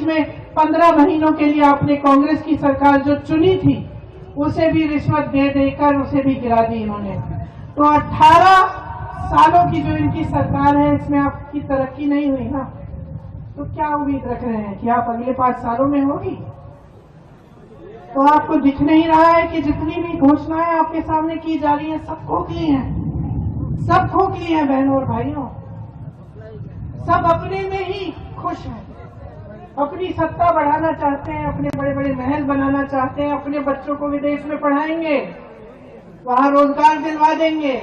में 15 महीनों के लिए आपने कांग्रेस की सरकार जो चुनी थी उसे भी रिश्वत दे देकर उसे भी गिरा दी इन्होंने। तो 18 सालों की जो इनकी सरकार है इसमें आपकी तरक्की नहीं हुई ना, तो क्या उम्मीद रख रहे हैं कि आप अगले 5 सालों में होगी? तो आपको दिख नहीं रहा है कि जितनी भी घोषणाएं आपके सामने की जा रही हैं सब खोखली हैं, सब खोखली हैं बहनों और भाइयों। सब अपने में ही खुश हैं, अपनी सत्ता बढ़ाना चाहते हैं, अपने बड़े बड़े महल बनाना चाहते हैं, अपने बच्चों को विदेश में पढ़ाएंगे, वहां रोजगार दिलवा देंगे,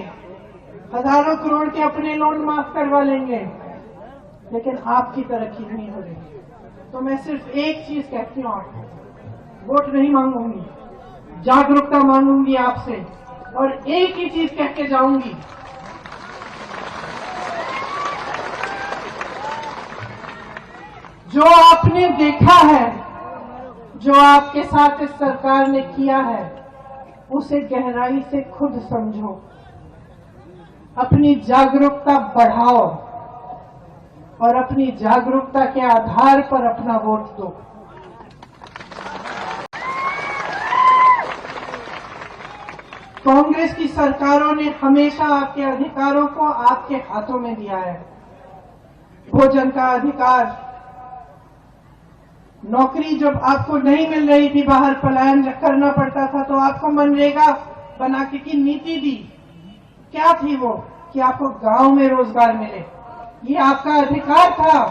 हजारों करोड़ के अपने लोन माफ करवा लेंगे, लेकिन आपकी तरक्की नहीं हो रही। तो मैं सिर्फ एक चीज कहती हूँ आपको, वोट नहीं मांगूंगी, जागरूकता मांगूंगी आपसे, और एक ही चीज कह के जाऊंगी, जो आपने देखा है, जो आपके साथ इस सरकार ने किया है, उसे गहराई से खुद समझो, अपनी जागरूकता बढ़ाओ और अपनी जागरूकता के आधार पर अपना वोट दो। कांग्रेस की सरकारों ने हमेशा आपके अधिकारों को आपके हाथों में दिया है। भोजन का अधिकार, नौकरी जब आपको नहीं मिल रही थी, बाहर पलायन करना पड़ता था, तो आपको मनरेगा बना के की नीति दी। क्या थी वो? कि आपको गांव में रोजगार मिले, ये आपका अधिकार था।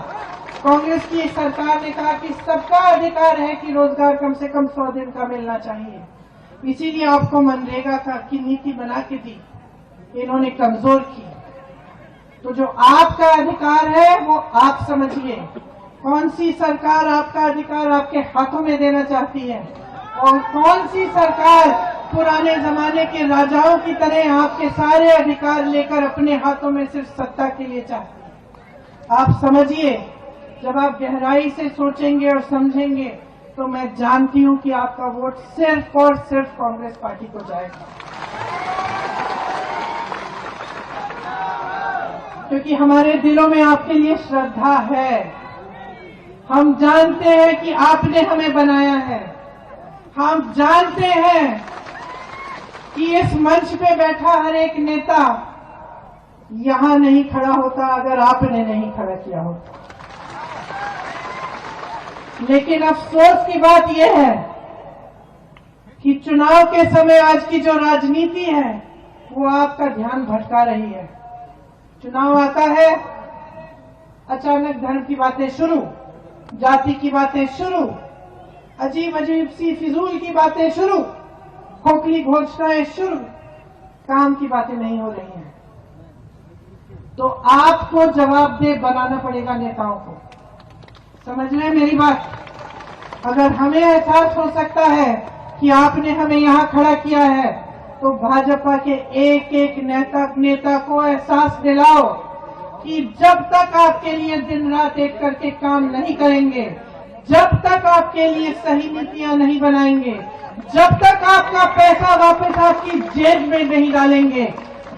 कांग्रेस की सरकार ने कहा कि सबका अधिकार है कि रोजगार कम से कम 100 दिन का मिलना चाहिए, इसीलिए आपको मनरेगा की नीति बना के दी, इन्होंने कमजोर की। तो जो आपका अधिकार है वो आप समझिए, कौन सी सरकार आपका अधिकार आपके हाथों में देना चाहती है, और कौन सी सरकार पुराने जमाने के राजाओं की तरह आपके सारे अधिकार लेकर अपने हाथों में सिर्फ सत्ता के लिए चाहती है। आप समझिए, जब आप गहराई से सोचेंगे और समझेंगे तो मैं जानती हूं कि आपका वोट सिर्फ और सिर्फ कांग्रेस पार्टी को जाएगा, क्योंकि हमारे दिलों में आपके लिए श्रद्धा है। हम जानते हैं कि आपने हमें बनाया है, हम जानते हैं कि इस मंच पे बैठा हर एक नेता यहां नहीं खड़ा होता अगर आपने नहीं खड़ा किया होता। लेकिन अफसोस की बात यह है कि चुनाव के समय आज की जो राजनीति है वो आपका ध्यान भटका रही है। चुनाव आता है, अचानक धर्म की बातें शुरू, जाति की बातें शुरू, अजीब अजीब सी फिजूल की बातें शुरू, खोखली घोषणाएं शुरू, काम की बातें नहीं हो रही हैं। तो आपको जवाबदेह बनाना पड़ेगा नेताओं को। समझ रहे हैं मेरी बात? अगर हमें एहसास हो सकता है कि आपने हमें यहां खड़ा किया है, तो भाजपा के एक एक नेता को एहसास दिलाओ कि जब तक आपके लिए दिन रात एक करके काम नहीं करेंगे, जब तक आपके लिए सही नीतियां नहीं बनाएंगे, जब तक आपका पैसा वापस आपकी जेब में नहीं डालेंगे,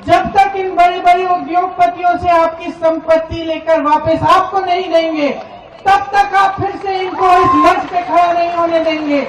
जब तक इन बड़े बड़े उद्योगपतियों से आपकी संपत्ति लेकर वापस आपको नहीं देंगे, तब तक आप फिर से इनको इस मंच पे खड़ा नहीं होने देंगे।